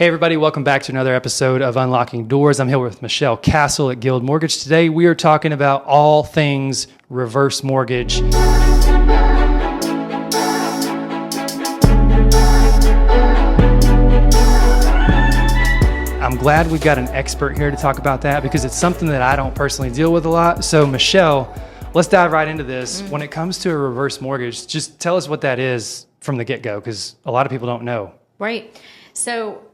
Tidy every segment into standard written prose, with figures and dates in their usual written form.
Hey everybody, welcome back to another episode of Unlocking Doors. I'm here with Michelle Castle at Guild Mortgage. Today we are talking about all things reverse mortgage. I'm glad we've got an expert here to talk about that because it's something that I don't personally deal with a lot. So Michelle, let's dive right into this. When it comes to a reverse mortgage, just tell us what that is from the get-go because a lot of people don't know. Right. So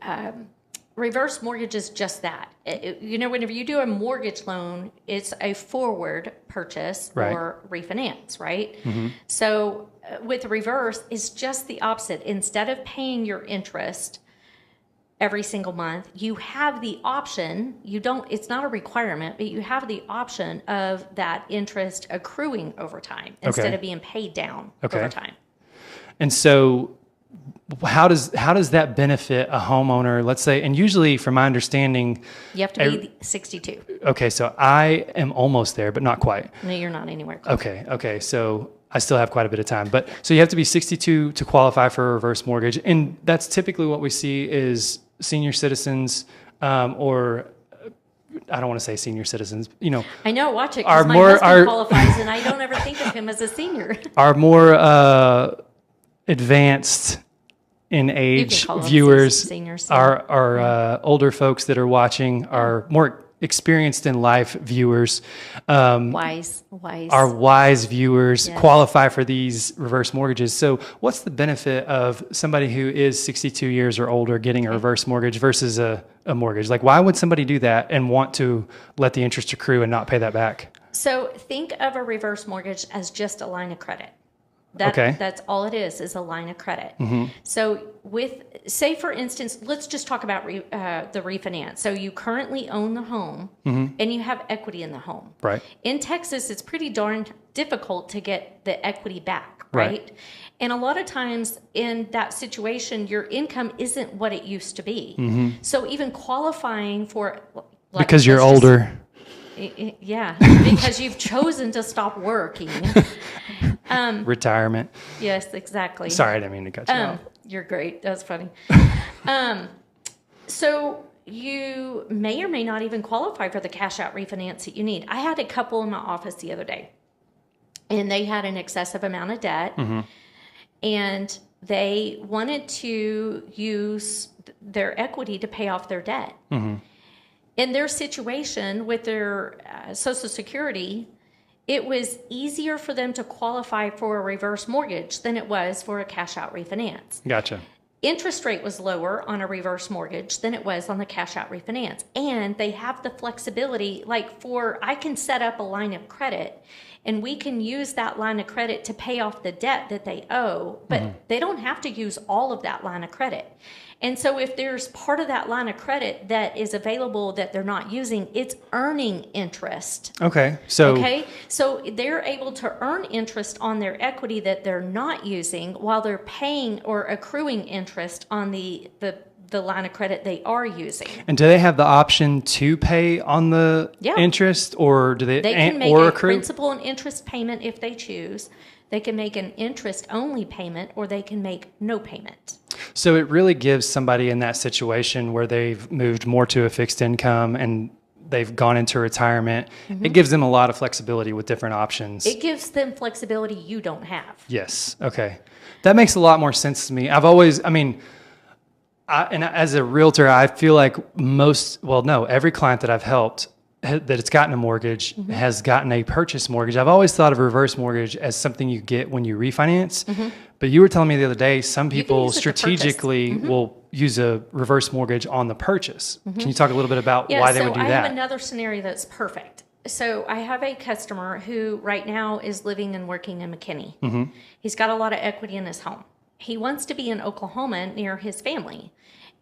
reverse mortgage is just that. Whenever you do a mortgage loan, it's a forward purchase or refinance, right? Mm-hmm. So with reverse, it's just the opposite. Instead of paying your interest every single month, you have the option, it's not a requirement, but you have the option of that interest accruing over time instead of being paid down over time. And so how does that benefit a homeowner? Let's say, and usually from my understanding, you have to be 62. Okay, so I am almost there, but not quite. No, you're not anywhere close. Okay, so I still have quite a bit of time. But so you have to be 62 to qualify for a reverse mortgage, and that's typically what we see is senior citizens, or I don't want to say senior citizens. I know. Watch it. Because my husband qualifies, and I don't ever think of him as a senior. Our more advanced in age viewers, seniors, our older folks that are watching, are more experienced in life viewers, wise, our wise viewers qualify for these reverse mortgages. So what's the benefit of somebody who is 62 years or older getting a reverse mortgage versus a mortgage? Like, why would somebody do that and want to let the interest accrue and not pay that back? So think of a reverse mortgage as just a line of credit. That's all it is a line of credit. Mm-hmm. So say for instance, let's just talk about the refinance. So you currently own the home and you have equity in the home. Right. In Texas, it's pretty darn difficult to get the equity back, right? And a lot of times in that situation, your income isn't what it used to be. Mm-hmm. So even qualifying for... because you're older. Yeah, because you've chosen to stop working. Retirement. Yes, exactly. Sorry, I didn't mean to cut you off. You're great. That's funny. So you may or may not even qualify for the cash out refinance that you need. I had a couple in my office the other day, and they had an excessive amount of debt, and they wanted to use their equity to pay off their debt. Mm-hmm. In their situation with their Social Security, it was easier for them to qualify for a reverse mortgage than it was for a cash-out refinance. Gotcha. Interest rate was lower on a reverse mortgage than it was on the cash-out refinance. And they have the flexibility, I can set up a line of credit, and we can use that line of credit to pay off the debt that they owe, but they don't have to use all of that line of credit. And so if there's part of that line of credit that is available that they're not using, it's earning interest. Okay. So they're able to earn interest on their equity that they're not using while they're paying or accruing interest on the line of credit they are using. And do they have the option to pay on the interest, or do they can make or a accrue? Principal and interest payment if they choose. They can make an interest-only payment, or they can make no payment. So it really gives somebody in that situation where they've moved more to a fixed income and they've gone into retirement, it gives them a lot of flexibility with different options. It gives them flexibility you don't have. Yes. Okay. That makes a lot more sense to me. And as a realtor, I feel like every client that I've helped that it's gotten a mortgage has gotten a purchase mortgage. I've always thought of reverse mortgage as something you get when you refinance. But you were telling me the other day, some people strategically will use a reverse mortgage on the purchase. Can you talk a little bit about why they would do that? I have another scenario that's perfect. So I have a customer who right now is living and working in McKinney. He's got a lot of equity in his home. He wants to be in Oklahoma near his family.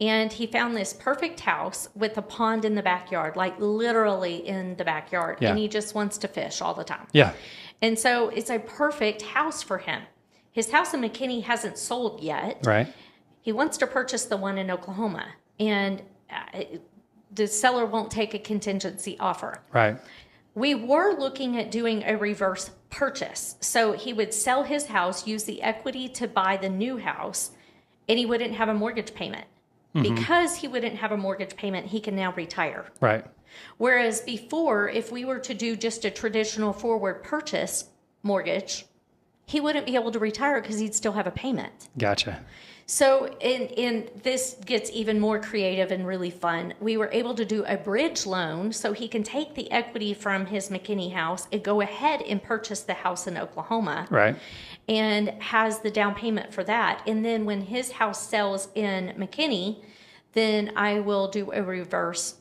And he found this perfect house with a pond in the backyard, like literally in the backyard. Yeah. And he just wants to fish all the time. Yeah. And so it's a perfect house for him. His house in McKinney hasn't sold yet. Right. He wants to purchase the one in Oklahoma. And the seller won't take a contingency offer. Right. We were looking at doing a reverse purchase. So he would sell his house, use the equity to buy the new house, and he wouldn't have a mortgage payment. Because he wouldn't have a mortgage payment, he can now retire. Right. Whereas before, if we were to do just a traditional forward purchase mortgage, he wouldn't be able to retire because he'd still have a payment. Gotcha. So, and this gets even more creative and really fun. We were able to do a bridge loan so he can take the equity from his McKinney house and go ahead and purchase the house in Oklahoma. Right. And has the down payment for that. And then when his house sells in McKinney, then I will do a reverse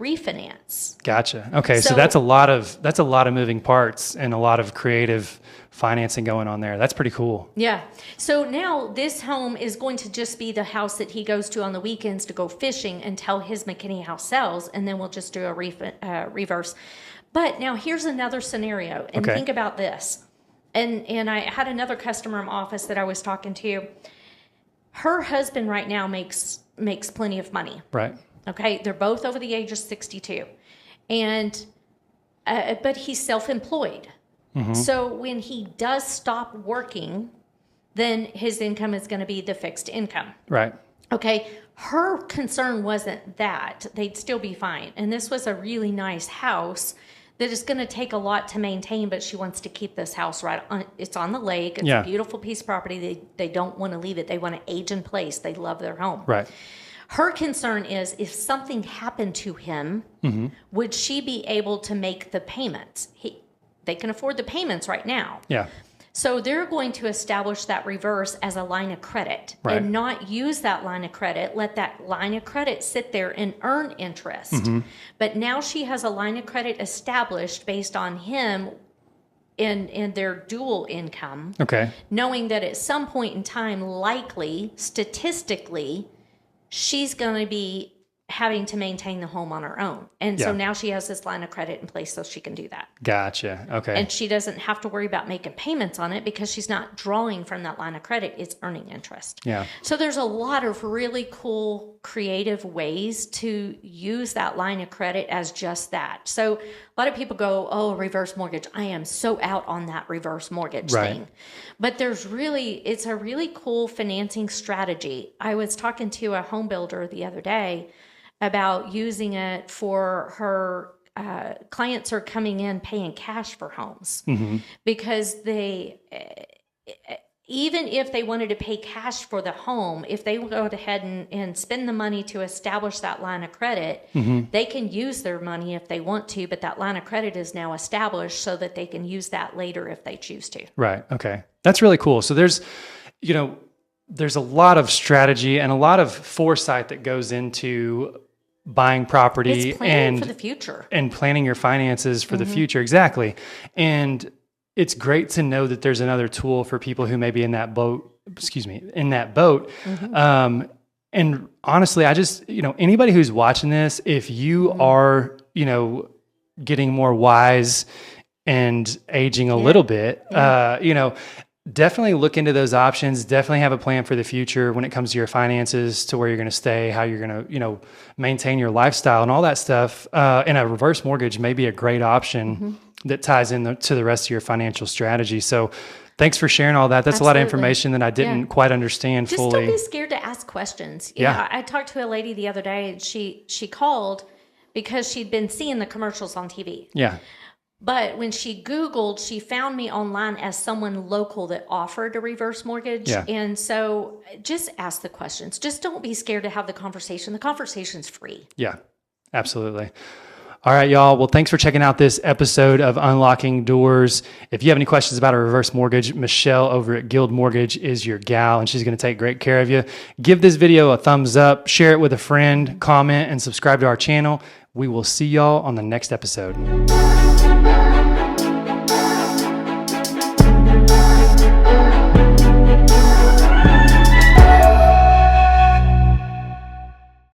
refinance. Gotcha. Okay, so that's a lot of moving parts and a lot of creative financing going on there. That's pretty cool. Yeah. So now this home is going to just be the house that he goes to on the weekends to go fishing until his McKinney house sells, and then we'll just do a reverse. But now here's another scenario, and think about this. And I had another customer in my office that I was talking to. Her husband right now makes plenty of money. Right. Okay, they're both over the age of 62, and but he's self-employed. So when he does stop working, then his income is going to be the fixed income. Right. Okay, her concern wasn't that. They'd still be fine. And this was a really nice house that is going to take a lot to maintain, but she wants to keep this house right on. It's on the lake. It's a beautiful piece of property. They don't want to leave it. They want to age in place. They love their home. Right. Her concern is if something happened to him, would she be able to make the payments? They can afford the payments right now. Yeah. So they're going to establish that reverse as a line of credit and not use that line of credit. Let that line of credit sit there and earn interest. But now she has a line of credit established based on him in their dual income. Okay. Knowing that at some point in time, likely, statistically, she's going to be having to maintain the home on her own. And so now she has this line of credit in place so she can do that. Gotcha. Okay. And she doesn't have to worry about making payments on it because she's not drawing from that line of credit. It's earning interest. Yeah. So there's a lot of really cool, creative ways to use that line of credit as just that. So a lot of people go, oh, reverse mortgage. I am so out on that reverse mortgage thing. But it's a really cool financing strategy. I was talking to a home builder the other day about using it for her clients are coming in paying cash for homes because they, even if they wanted to pay cash for the home, if they go ahead and spend the money to establish that line of credit, they can use their money if they want to, but that line of credit is now established so that they can use that later if they choose to. Right. Okay. That's really cool. So there's a lot of strategy and a lot of foresight that goes into buying property it's planning for the future and planning your finances for the future. Exactly. And it's great to know that there's another tool for people who may be in that boat. And honestly, I just, anybody who's watching this, if you are, getting more wise and aging a little bit, definitely look into those options. Definitely have a plan for the future when it comes to your finances, to where you're going to stay, how you're going to, maintain your lifestyle and all that stuff. And a reverse mortgage may be a great option that ties in to the rest of your financial strategy. So thanks for sharing all that. That's a lot of information that I didn't quite understand fully. Just don't be scared to ask questions. I talked to a lady the other day, and she called because she'd been seeing the commercials on TV. Yeah. But when she Googled, she found me online as someone local that offered a reverse mortgage. Yeah. And so just ask the questions. Just don't be scared to have the conversation. The conversation's free. Yeah, absolutely. All right, y'all. Well, thanks for checking out this episode of Unlocking Doors. If you have any questions about a reverse mortgage, Michelle over at Guild Mortgage is your gal, and she's going to take great care of you. Give this video a thumbs up, share it with a friend, comment, and subscribe to our channel. We will see y'all on the next episode.